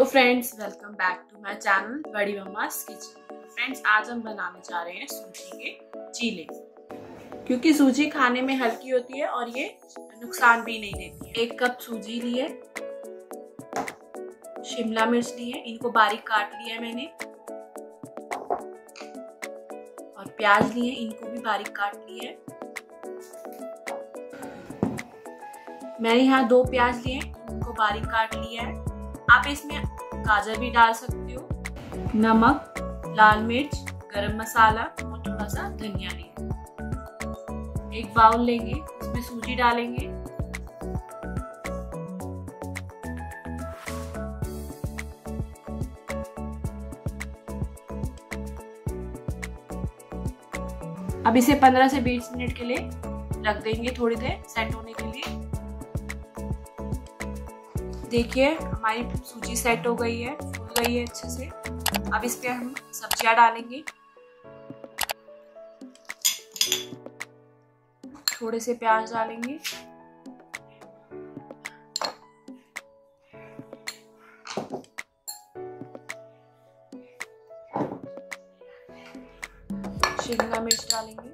Hello friends, welcome back to my channel बड़ी mamma's kitchen. Friends, आज हम बनाने जा रहे हैं सूजी के चीले, क्योंकि सूजी खाने में हल्की होती है और ये नुकसान भी नहीं देती है। 1 कप सूजी लिए, शिमला मिर्च लिए, इनको बारीक काट लिया है मैंने, और प्याज लिए, इनको भी बारीक काट लिया है। मैंने यहाँ 2 प्याज लिए, इनको बारीक काट लिया है। आप इसमें गाजर भी डाल सकते हो। नमक, लाल मिर्च, गरम मसाला और थोड़ा सा धनिया लेंगे। एक बाउल लेंगे, उसमें सूजी डालेंगे, अब इसे 15 से 20 मिनट के लिए रख देंगे, थोड़ी देर सेट होने के लिए। देखिए हमारी सूजी सेट हो गई है, फूल गई है अच्छे से। अब इस पे हम सब्जियां डालेंगे, थोड़े से प्याज डालेंगे, शिमला मिर्च डालेंगे,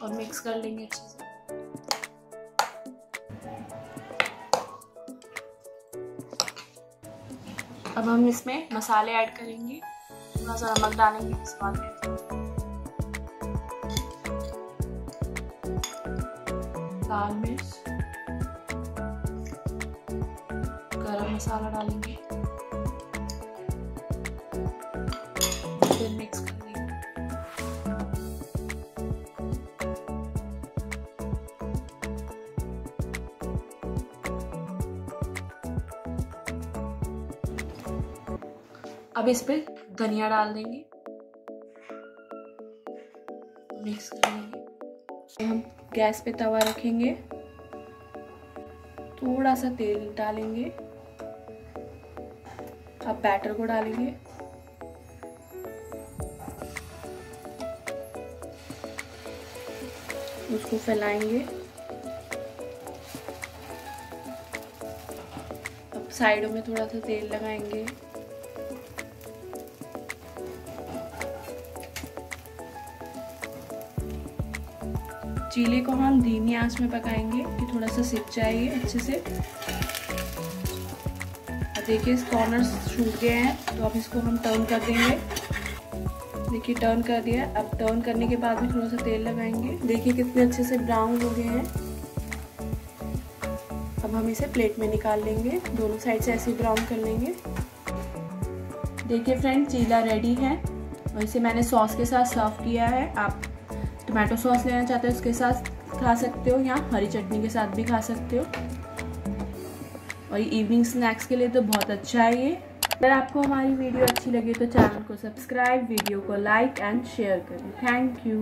और मिक्स कर लेंगे अच्छे से। अब हम इसमें मसाले ऐड करेंगे, थोड़ा सा नमक डालेंगे स्वाद में, लाल मिर्च, गरम मसाला डालेंगे, फिर मिक्स कर लेंगे। अब इस पे धनिया डाल देंगे, मिक्स कर लेंगे। हम गैस पे तवा रखेंगे, थोड़ा सा तेल डालेंगे, अब बैटर को डालेंगे, उसको फैलाएंगे। अब साइडों में थोड़ा सा तेल लगाएंगे, चीले को हम धीमी आंच में पकाएंगे कि थोड़ा सा सिक जाए अच्छे से। और देखिए इस कॉर्नर्स छूट गए हैं, तो अब इसको हम टर्न कर देंगे। देखिए टर्न कर दिया। अब टर्न करने के बाद भी थोड़ा सा तेल लगाएंगे। देखिए कितने अच्छे से ब्राउन हो गए हैं। अब हम इसे प्लेट में निकाल लेंगे, दोनों साइड से ऐसे ब्राउन कर लेंगे। देखिए फ्रेंड, चीला रेडी है और इसे मैंने सॉस के साथ सर्व किया है। आप टोमेटो सॉस लेना चाहते हो उसके साथ खा सकते हो, या हरी चटनी के साथ भी खा सकते हो। और ये इवनिंग स्नैक्स के लिए तो बहुत अच्छा है ये। अगर आपको हमारी वीडियो अच्छी लगे तो चैनल को सब्सक्राइब, वीडियो को लाइक एंड शेयर करें। Thank you.